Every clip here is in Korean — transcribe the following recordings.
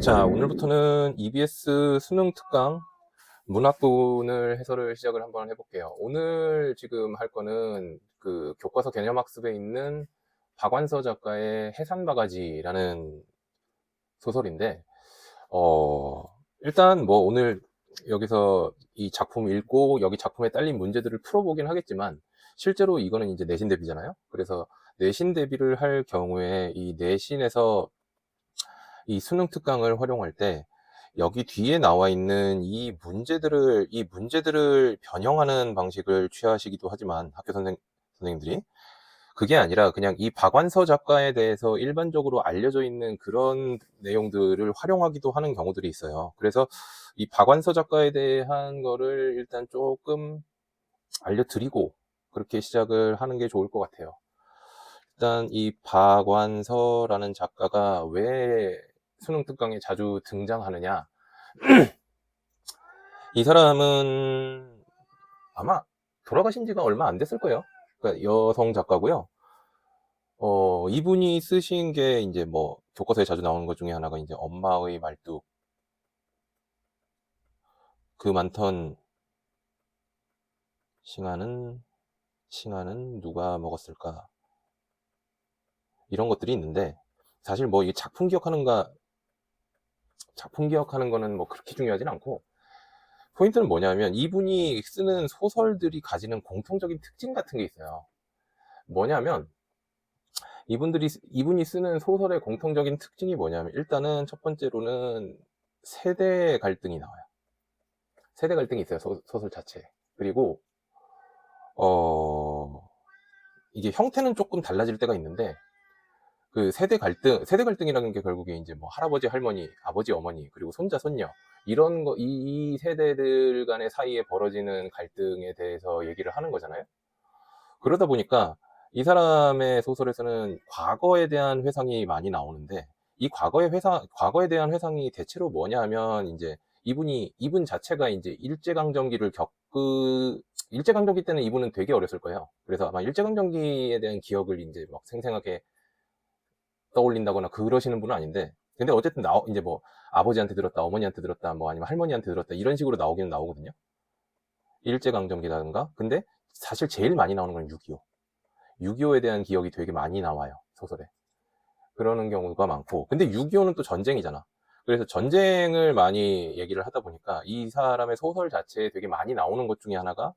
자, 오늘부터는 EBS 수능 특강 문학분을 해설을 시작을 한번 해볼게요. 오늘 지금 할 거는 그 교과서 개념학습에 있는 박완서 작가의 해산바가지라는 소설인데, 일단 뭐 오늘 여기서 이 작품 읽고 여기 작품에 딸린 문제들을 풀어보긴 하겠지만, 실제로 이거는 이제 내신 대비잖아요. 그래서 내신 대비를 할 경우에 이 내신에서 이 수능 특강을 활용할 때 여기 뒤에 나와 있는 이 문제들을 변형하는 방식을 취하시기도 하지만 선생님들이 그게 아니라 그냥 이 박완서 작가에 대해서 일반적으로 알려져 있는 그런 내용들을 활용하기도 하는 경우들이 있어요. 그래서 이 박완서 작가에 대한 거를 일단 조금 알려드리고 그렇게 시작을 하는 게 좋을 것 같아요. 일단 이 박완서라는 작가가 왜 수능 특강에 자주 등장하느냐. 이 사람은 아마 돌아가신 지가 얼마 안 됐을 거예요. 그러니까 여성 작가고요. 이분이 쓰신 게 이제 뭐 교과서에 자주 나오는 것 중에 하나가 이제 엄마의 말뚝, 그 많던 싱아는 누가 먹었을까, 이런 것들이 있는데, 사실 뭐 이 작품 기억하는 거는 뭐 그렇게 중요하진 않고, 포인트는 뭐냐면 이분이 쓰는 소설들이 가지는 공통적인 특징 같은 게 있어요. 뭐냐면 이분이 쓰는 소설의 공통적인 특징이 뭐냐면, 일단은 첫 번째로는 세대 갈등이 나와요. 세대 갈등이 있어요, 소설 자체에. 그리고 이게 형태는 조금 달라질 때가 있는데, 그 세대 갈등이라는 게 결국에 이제 뭐 할아버지, 할머니, 아버지, 어머니, 그리고 손자, 손녀, 이런 거, 이 세대들 간의 사이에 벌어지는 갈등에 대해서 얘기를 하는 거잖아요. 그러다 보니까 이 사람의 소설에서는 과거에 대한 회상이 많이 나오는데, 이 과거에 대한 회상이 대체로 뭐냐 하면, 이제 이분 자체가 이제 일제강점기 때는 이분은 되게 어렸을 거예요. 그래서 아마 일제강점기에 대한 기억을 이제 막 생생하게 떠올린다거나 그러시는 분은 아닌데, 근데 어쨌든 이제 뭐 아버지한테 들었다, 어머니한테 들었다, 뭐 아니면 할머니한테 들었다, 이런 식으로 나오기는 나오거든요. 일제강점기라든가. 근데 사실 제일 많이 나오는 건 6.25. 6.25에 대한 기억이 되게 많이 나와요, 소설에. 그러는 경우가 많고. 근데 6.25는 또 전쟁이잖아. 그래서 전쟁을 많이 얘기를 하다 보니까 이 사람의 소설 자체에 되게 많이 나오는 것 중에 하나가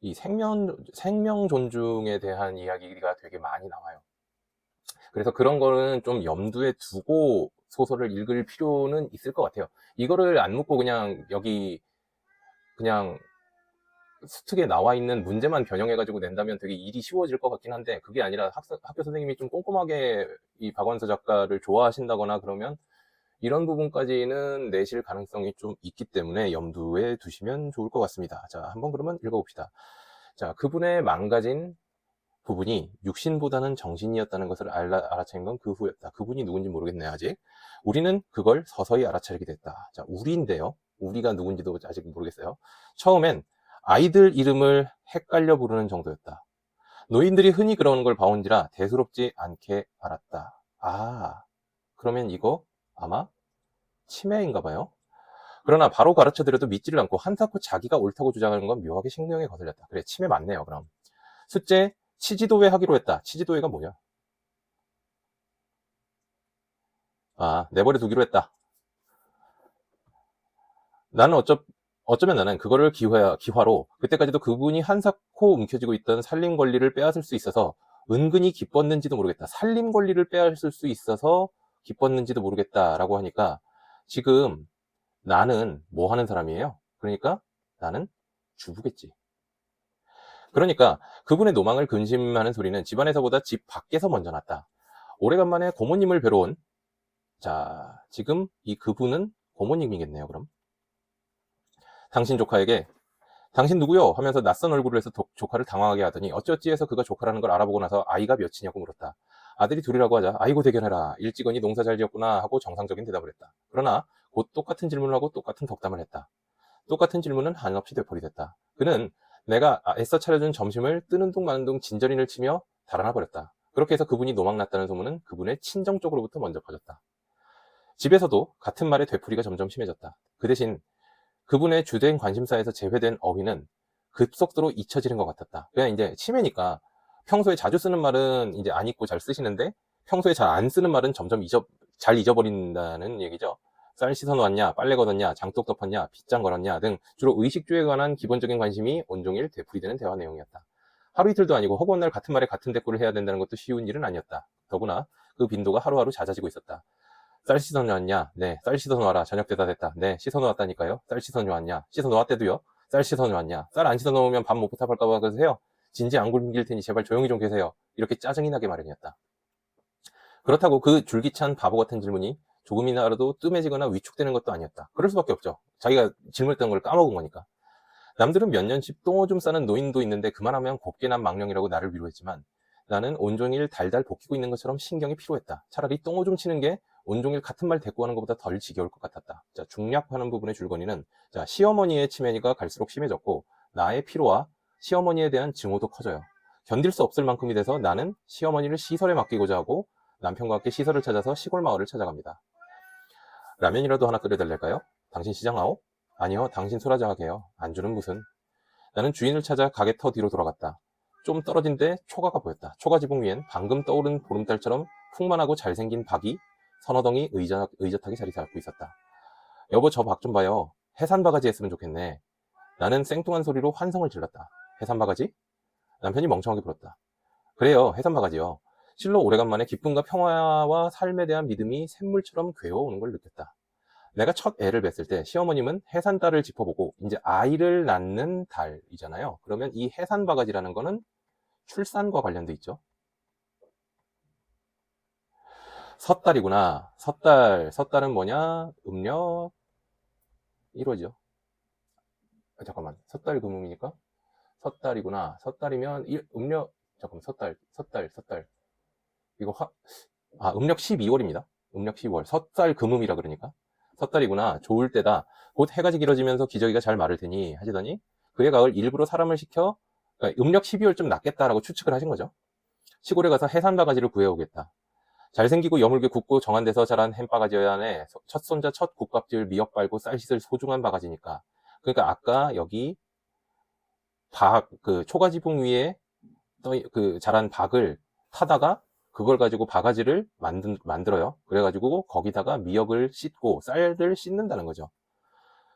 이 생명 존중에 대한 이야기가 되게 많이 나와요. 그래서 그런 거는 좀 염두에 두고 소설을 읽을 필요는 있을 것 같아요. 이거를 안 묻고 그냥 여기 그냥 수특에 나와 있는 문제만 변형해가지고 낸다면 되게 일이 쉬워질 것 같긴 한데, 그게 아니라 학교 선생님이 좀 꼼꼼하게 이 박완서 작가를 좋아하신다거나 그러면 이런 부분까지는 내실 가능성이 좀 있기 때문에 염두에 두시면 좋을 것 같습니다. 자, 한번 그러면 읽어봅시다. 자, 그분의 망가진 부분이 육신보다는 정신이었다는 것을 알아차린 건 그 후였다. 그분이 누군지 모르겠네, 아직. 우리는 그걸 서서히 알아차리게 됐다. 자, 우리인데요. 우리가 누군지도 아직 모르겠어요. 처음엔 아이들 이름을 헷갈려 부르는 정도였다. 노인들이 흔히 그러는 걸 봐온지라 대수롭지 않게 알았다. 아, 그러면 이거 아마 치매인가 봐요. 그러나 바로 가르쳐드려도 믿지를 않고 한사코 자기가 옳다고 주장하는 건 묘하게 신경에 거슬렸다. 그래, 치매 맞네요, 그럼. 숫째, 치지도회 하기로 했다. 치지도회가 뭐냐? 아, 내버려 두기로 했다. 나는 어쩌면 나는 그거를 기화로 그때까지도 그분이 한사코 움켜쥐고 있던 살림 권리를 빼앗을 수 있어서 은근히 기뻤는지도 모르겠다. 살림 권리를 빼앗을 수 있어서 기뻤는지도 모르겠다라고 하니까, 지금 나는 뭐 하는 사람이에요? 그러니까 나는 주부겠지. 그러니까 그분의 노망을 근심하는 소리는 집안에서보다 집 밖에서 먼저 났다. 오래간만에 고모님을 뵈러 온, 자, 지금 이 그분은 고모님이겠네요, 그럼. 당신 조카에게 당신 누구요? 하면서 낯선 얼굴을 해서 조카를 당황하게 하더니 어찌어찌 해서 그가 조카라는 걸 알아보고 나서 아이가 몇이냐고 물었다. 아들이 둘이라고 하자 아이고 대견해라. 일찍언니 농사 잘 지었구나 하고 정상적인 대답을 했다. 그러나 곧 똑같은 질문을 하고 똑같은 덕담을 했다. 똑같은 질문은 한없이 되풀이됐다. 그는 내가 애써 차려준 점심을 뜨는 둥 마는 둥 진저린을 치며 달아나 버렸다. 그렇게 해서 그분이 노망났다는 소문은 그분의 친정 쪽으로부터 먼저 퍼졌다. 집에서도 같은 말에 되풀이가 점점 심해졌다. 그 대신 그분의 주된 관심사에서 제외된 어휘는 급속도로 잊혀지는 것 같았다. 그냥 이제 치매니까 평소에 자주 쓰는 말은 이제 안 잊고 잘 쓰시는데 평소에 잘 안 쓰는 말은 점점 잘 잊어버린다는 얘기죠. 쌀 씻어놓았냐, 빨래 걷었냐, 장독 덮었냐, 빗장 걸었냐 등 주로 의식주에 관한 기본적인 관심이 온종일 되풀이되는 대화 내용이었다. 하루 이틀도 아니고 허구한 날 같은 말에 같은 대꾸를 해야 된다는 것도 쉬운 일은 아니었다. 더구나 그 빈도가 하루하루 잦아지고 있었다. 쌀 씻어놓았냐? 네. 쌀 씻어놓아라. 저녁 때 다 됐다. 네. 씻어놓았다니까요. 쌀 씻어놓았냐? 씻어놓았대도요. 쌀 씻어놓았냐? 쌀 안 씻어놓으면 밥 못 부탁할까봐 그러세요? 진지 안 굶길 테니 제발 조용히 좀 계세요. 이렇게 짜증이 나게 마련이었다. 그렇다고 그 줄기찬 바보 같은 질문이 조금이나라도 뜸해지거나 위축되는 것도 아니었다. 그럴 수밖에 없죠. 자기가 질문했던 걸 까먹은 거니까. 남들은 몇 년씩 똥오줌 싸는 노인도 있는데 그만하면 곱게 난 망령이라고 나를 위로했지만 나는 온종일 달달 볶이고 있는 것처럼 신경이 피로했다. 차라리 똥오줌 치는 게 온종일 같은 말 대꾸하는 것보다 덜 지겨울 것 같았다. 자, 중략하는 부분의 줄거리는 자, 시어머니의 치매가 갈수록 심해졌고 나의 피로와 시어머니에 대한 증오도 커져요. 견딜 수 없을 만큼이 돼서 나는 시어머니를 시설에 맡기고자 하고 남편과 함께 시설을 찾아서 시골 마을을 찾아갑니다. 라면이라도 하나 끓여달랄까요? 당신 시장아오? 아니요, 당신 소라장하게요. 안주는 무슨? 나는 주인을 찾아 가게 터 뒤로 돌아갔다. 좀 떨어진 데 초가가 보였다. 초가 지붕 위엔 방금 떠오른 보름달처럼 풍만하고 잘생긴 박이 서너 덩이 의젓하게 자리 잡고 있었다. 여보, 저 박 좀 봐요. 해산 바가지 했으면 좋겠네. 나는 생뚱한 소리로 환성을 질렀다. 해산 바가지? 남편이 멍청하게 물었다. 그래요, 해산 바가지요. 실로 오래간만에 기쁨과 평화와 삶에 대한 믿음이 샘물처럼 괴어오는 걸 느꼈다. 내가 첫 애를 뵀을 때 시어머님은 해산달을 짚어보고 이제 아이를 낳는 달이잖아요. 그러면 이 해산 바가지라는 거는 출산과 관련돼 있죠. 섣달이구나. 섣달은 뭐냐? 음력 1호죠. 잠깐만. 섣달 금음이니까 섣달이구나. 섣달이면 음력 잠깐만. 섣달. 이거 음력 12월입니다. 음력 12월. 섣달 금음이라 그러니까. 섣달이구나. 좋을 때다. 곧 해가 길어지면서 기저귀가 잘 마를 테니 하시더니 그해 가을 일부러 사람을 시켜 그러니까 음력 12월쯤 낫겠다라고 추측을 하신 거죠. 시골에 가서 해산 바가지를 구해오겠다. 잘생기고 여물게 굵고 정한 데서 자란 햄바가지여야 하네. 첫 손자 첫 국밥 지을 미역 빨고 쌀 씻을 소중한 바가지니까. 그러니까 아까 여기 초가지붕 위에 자란 박을 타다가 그걸 가지고 바가지를 만들어요. 그래가지고 거기다가 미역을 씻고 쌀을 씻는다는 거죠.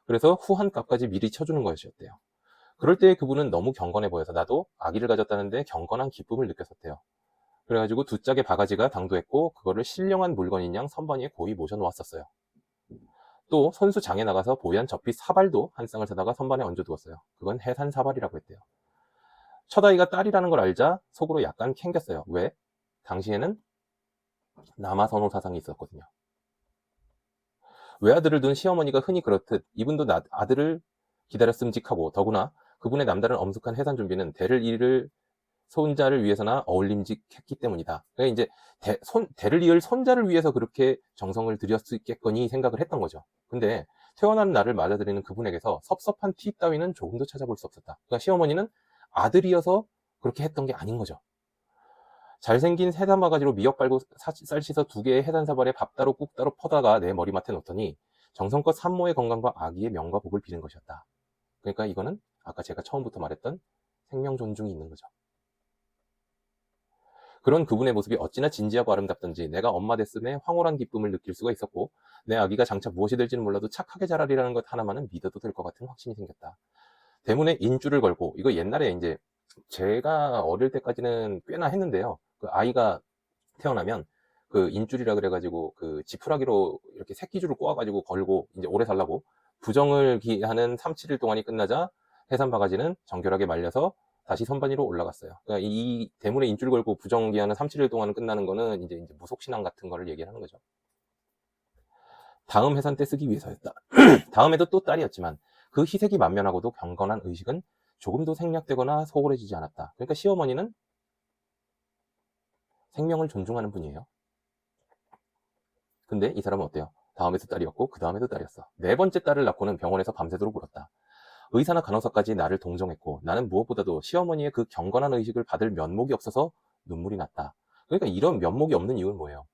그래서 후한 값까지 미리 쳐주는 것이었대요. 그럴 때 그분은 너무 경건해 보여서 나도 아기를 가졌다는데 경건한 기쁨을 느꼈었대요. 그래가지고 두 짝의 바가지가 당도했고 그거를 신령한 물건인 양 선반위에 고이 모셔놓았었어요. 또 선수장에 나가서 보유한 접히 사발도 한 쌍을 사다가 선반에 얹어두었어요. 그건 해산 사발이라고 했대요. 첫아이가 딸이라는 걸 알자 속으로 약간 캥겼어요. 왜? 당시에는 남아선호 사상이 있었거든요. 외아들을 둔 시어머니가 흔히 그렇듯 이분도 아들을 기다렸음직하고 더구나 그분의 남다른 엄숙한 해산 준비는 대를 이을 손자를 위해서나 어울림직했기 때문이다. 그러니까 이제 대를 이을 손자를 위해서 그렇게 정성을 들였겠거니 생각을 했던 거죠. 근데 태어나는 날을 맞아들이는 그분에게서 섭섭한 티 따위는 조금도 찾아볼 수 없었다. 그러니까 시어머니는 아들이어서 그렇게 했던 게 아닌 거죠. 잘생긴 해산 바가지로 미역 빨고 쌀 씻어 두 개의 해산 사발에 밥 따로 국 따로 퍼다가 내 머리맡에 놓더니 정성껏 산모의 건강과 아기의 명과 복을 빌은 것이었다. 그러니까 이거는 아까 제가 처음부터 말했던 생명 존중이 있는 거죠. 그런 그분의 모습이 어찌나 진지하고 아름답던지 내가 엄마 됐음에 황홀한 기쁨을 느낄 수가 있었고 내 아기가 장차 무엇이 될지는 몰라도 착하게 자라리라는 것 하나만은 믿어도 될 것 같은 확신이 생겼다. 대문에 인줄을 걸고 이거 옛날에 이제 제가 어릴 때까지는 꽤나 했는데요. 그 아이가 태어나면 그 인줄이라 그래가지고 그 지푸라기로 이렇게 새끼줄을 꼬아가지고 걸고 이제 오래 살라고 부정을 기하는 3, 7일 동안이 끝나자 해산 바가지는 정결하게 말려서 다시 선반 위로 올라갔어요. 그러니까 이 대문에 인줄 걸고 부정 기하는 3, 7일 동안 끝나는 거는 이제 무속신앙 같은 거를 얘기하는 거죠. 다음 해산 때 쓰기 위해서였다. 다음에도 또 딸이었지만 그 희색이 만면하고도 경건한 의식은 조금도 생략되거나 소홀해지지 않았다. 그러니까 시어머니는 생명을 존중하는 분이에요. 근데 이 사람은 어때요? 다음에도 딸이었고 그 다음에도 딸이었어. 네 번째 딸을 낳고는 병원에서 밤새도록 울었다. 의사나 간호사까지 나를 동정했고 나는 무엇보다도 시어머니의 그 경건한 의식을 받을 면목이 없어서 눈물이 났다. 그러니까 이런 면목이 없는 이유는 뭐예요?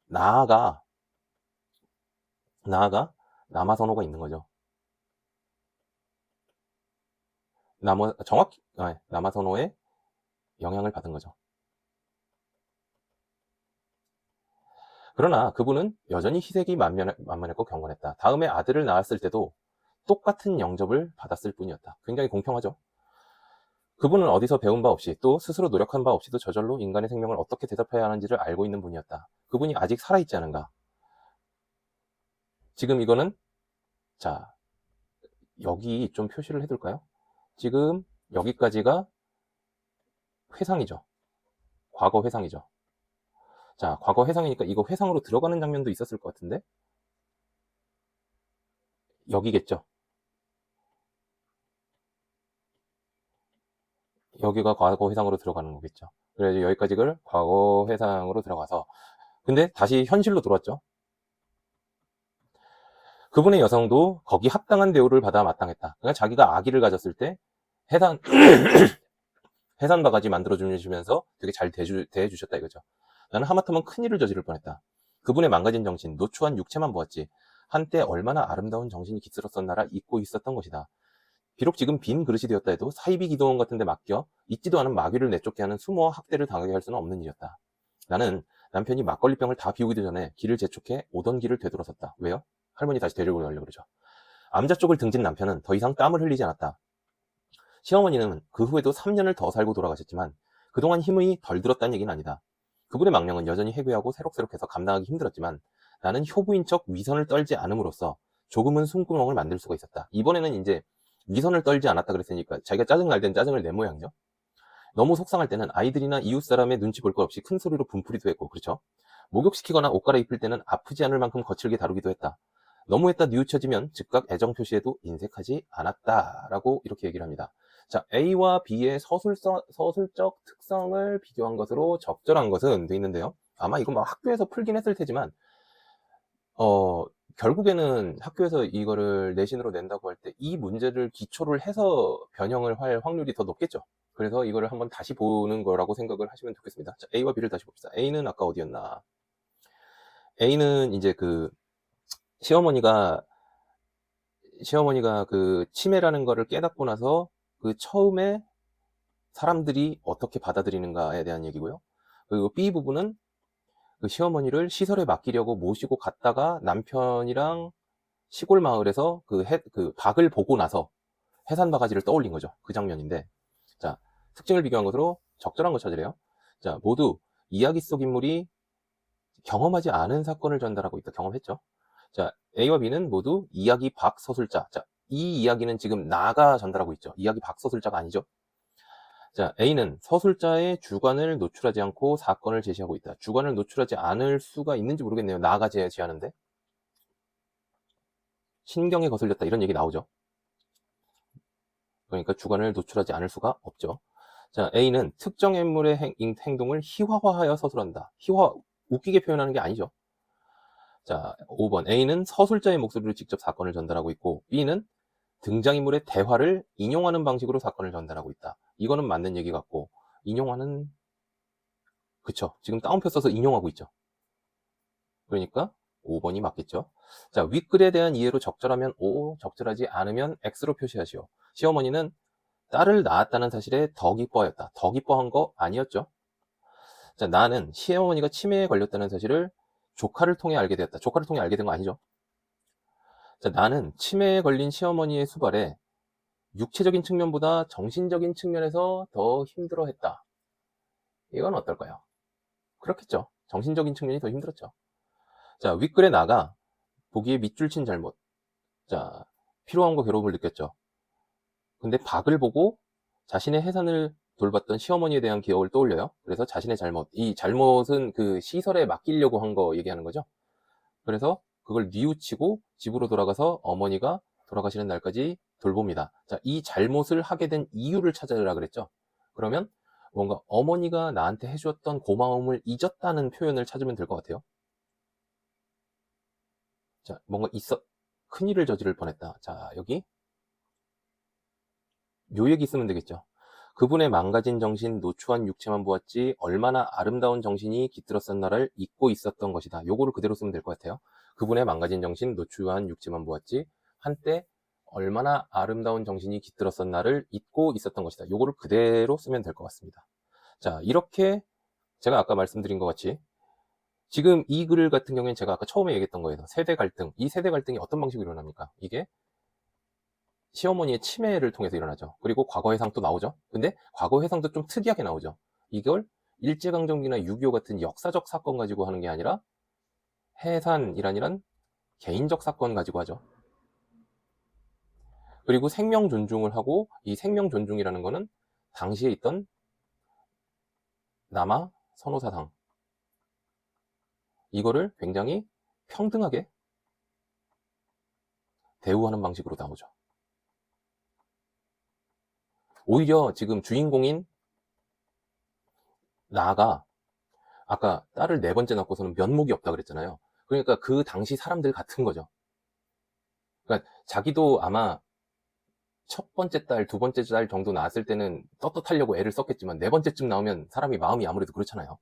나아가 남아선호가 있는 거죠. 정확히 남아선호의 영향을 받은 거죠. 그러나 그분은 여전히 희색이 만만했고 경건했다. 다음에 아들을 낳았을 때도 똑같은 영접을 받았을 뿐이었다. 굉장히 공평하죠. 그분은 어디서 배운 바 없이 또 스스로 노력한 바 없이도 저절로 인간의 생명을 어떻게 대접해야 하는지를 알고 있는 분이었다. 그분이 아직 살아있지 않은가? 지금 이거는, 자, 여기 좀 표시를 해둘까요? 지금 여기까지가 회상이죠. 과거 회상이죠. 자, 과거 회상이니까 이거 회상으로 들어가는 장면도 있었을 것 같은데? 여기겠죠. 여기가 과거 회상으로 들어가는 거겠죠. 그래서 여기까지를 과거 회상으로 들어가서, 근데 다시 현실로 돌아왔죠. 그분의 여성도 거기 합당한 대우를 받아 마땅했다. 그러니까 자기가 아기를 가졌을 때 해산 해산 바가지 만들어 주시면서 되게 잘 대해주셨다 이거죠. 나는 하마터면 큰일을 저지를 뻔했다. 그분의 망가진 정신, 노초한 육체만 보았지 한때 얼마나 아름다운 정신이 깃들었었나라 잊고 있었던 것이다. 비록 지금 빈 그릇이 되었다 해도 사이비 기도원 같은 데 맡겨 있지도 않은 마귀를 내쫓게 하는 수모와 학대를 당하게 할 수는 없는 일이었다. 나는 남편이 막걸리병을 다 비우기도 전에 길을 재촉해 오던 길을 되돌아섰다. 왜요? 할머니 다시 데리고 가려고 그러죠. 암자 쪽을 등진 남편은 더 이상 땀을 흘리지 않았다. 시어머니는 그 후에도 3년을 더 살고 돌아가셨지만 그동안 힘이 덜 들었다는 얘기는 아니다. 그분의 망령은 여전히 해괴하고 새록새록해서 감당하기 힘들었지만 나는 효부인 척 위선을 떨지 않음으로써 조금은 숨구멍을 만들 수가 있었다. 이번에는 이제 위선을 떨지 않았다 그랬으니까 자기가 짜증날 땐 짜증을 내 모양이죠. 너무 속상할 때는 아이들이나 이웃 사람의 눈치 볼 것 없이 큰 소리로 분풀이도 했고, 그렇죠? 목욕시키거나 옷 갈아입힐 때는 아프지 않을 만큼 거칠게 다루기도 했다. 너무했다 뉘우쳐지면 즉각 애정 표시에도 인색하지 않았다라고 이렇게 얘기를 합니다. 자, A와 B의 서술적 특성을 비교한 것으로 적절한 것은 돼 있는데요. 아마 이거 막 학교에서 풀긴 했을 테지만 결국에는 학교에서 이거를 내신으로 낸다고 할 때 이 문제를 기초를 해서 변형을 할 확률이 더 높겠죠. 그래서 이거를 한번 다시 보는 거라고 생각을 하시면 좋겠습니다. 자, A와 B를 다시 봅시다. A는 아까 어디였나? A는 이제 그 시어머니가 그 치매라는 거를 깨닫고 나서 그 처음에 사람들이 어떻게 받아들이는가에 대한 얘기고요. 그리고 B 부분은 그 시어머니를 시설에 맡기려고 모시고 갔다가 남편이랑 시골 마을에서 그 박을 보고 나서 해산 바가지를 떠올린 거죠. 그 장면인데, 자, 특징을 비교한 것으로 적절한 거 찾으래요. 자, 모두 이야기 속 인물이 경험하지 않은 사건을 전달하고 있다. 경험했죠. 자, A와 B는 모두 이야기 박 서술자. 자, 이 이야기는 지금 나가 전달하고 있죠. 이야기 박 서술자가 아니죠. 자, A는 서술자의 주관을 노출하지 않고 사건을 제시하고 있다. 주관을 노출하지 않을 수가 있는지 모르겠네요. 나가 제시하는데. 신경에 거슬렸다. 이런 얘기 나오죠. 그러니까 주관을 노출하지 않을 수가 없죠. 자, A는 특정 인물의 행동을 희화화하여 서술한다. 웃기게 표현하는 게 아니죠. 자, 5번. A는 서술자의 목소리로 직접 사건을 전달하고 있고, B는 등장인물의 대화를 인용하는 방식으로 사건을 전달하고 있다. 이거는 맞는 얘기 같고, 인용하는, 그쵸. 지금 따옴표 써서 인용하고 있죠. 그러니까 5번이 맞겠죠. 자, 윗글에 대한 이해로 적절하면 O, 적절하지 않으면 X로 표시하시오. 시어머니는 딸을 낳았다는 사실에 더 기뻐하였다. 더 기뻐한 거 아니었죠. 자, 나는 시어머니가 치매에 걸렸다는 사실을 조카를 통해 알게 되었다. 조카를 통해 알게 된 거 아니죠. 자, 나는 치매에 걸린 시어머니의 수발에 육체적인 측면보다 정신적인 측면에서 더 힘들어했다. 이건 어떨까요? 그렇겠죠. 정신적인 측면이 더 힘들었죠. 자, 윗글에 나가 보기에 밑줄 친 잘못. 자, 피로함과 괴로움을 느꼈죠. 근데 박을 보고 자신의 해산을 돌봤던 시어머니에 대한 기억을 떠올려요. 그래서 자신의 잘못, 이 잘못은 그 시설에 맡기려고 한 거 얘기하는 거죠. 그래서 그걸 뉘우치고 집으로 돌아가서 어머니가 돌아가시는 날까지 돌봅니다. 자, 이 잘못을 하게 된 이유를 찾으라 그랬죠. 그러면 뭔가 어머니가 나한테 해주었던 고마움을 잊었다는 표현을 찾으면 될 것 같아요. 자, 뭔가 큰일을 저지를 뻔했다. 자, 여기 요 얘기 쓰면 되겠죠. 그분의 망가진 정신, 노추한 육체만 보았지 얼마나 아름다운 정신이 깃들었었나를 잊고 있었던 것이다. 요거를 그대로 쓰면 될 것 같아요. 그분의 망가진 정신, 노추한 육체만 보았지 한때 얼마나 아름다운 정신이 깃들었었나를 잊고 있었던 것이다. 요거를 그대로 쓰면 될 것 같습니다. 자, 이렇게 제가 아까 말씀드린 것 같이 지금 이 글 같은 경우에는 제가 아까 처음에 얘기했던 거예요. 세대 갈등. 이 세대 갈등이 어떤 방식으로 일어납니까? 이게 시어머니의 치매를 통해서 일어나죠. 그리고 과거 해상도 나오죠. 근데 과거 해상도 좀 특이하게 나오죠. 이걸 일제강점기나 6.25 같은 역사적 사건 가지고 하는 게 아니라 해산이란 개인적 사건 가지고 하죠. 그리고 생명 존중을 하고, 이 생명 존중이라는 거는 당시에 있던 남아 선호사상, 이거를 굉장히 평등하게 대우하는 방식으로 나오죠. 오히려 지금 주인공인 나가 아까 딸을 4번째 낳고서는 면목이 없다 그랬잖아요. 그러니까 그 당시 사람들 같은 거죠. 그러니까 자기도 아마 첫 번째 딸, 두 번째 딸 정도 낳았을 때는 떳떳하려고 애를 썼겠지만 4번째쯤 나오면 사람이 마음이 아무래도 그렇잖아요.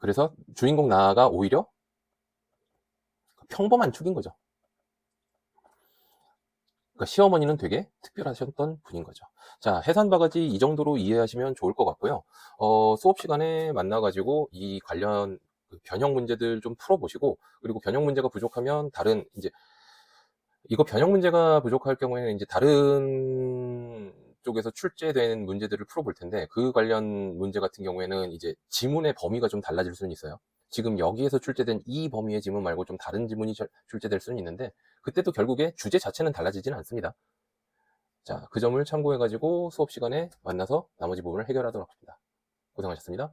그래서 주인공 나가 오히려 평범한 축인 거죠. 그러니까 시어머니는 되게 특별하셨던 분인 거죠. 자, 해산바가지 이 정도로 이해하시면 좋을 것 같고요. 수업 시간에 만나가지고 이 관련 변형 문제들 좀 풀어보시고, 그리고 변형 문제가 부족하면 다른 이제 이거 변형 문제가 부족할 경우에는 이제 다른 쪽에서 출제된 문제들을 풀어볼 텐데, 그 관련 문제 같은 경우에는 이제 지문의 범위가 좀 달라질 수는 있어요. 지금 여기에서 출제된 이 범위의 지문 말고 좀 다른 지문이 출제될 수는 있는데, 그때도 결국에 주제 자체는 달라지지는 않습니다. 자, 그 점을 참고해가지고 수업 시간에 만나서 나머지 부분을 해결하도록 합시다. 고생하셨습니다.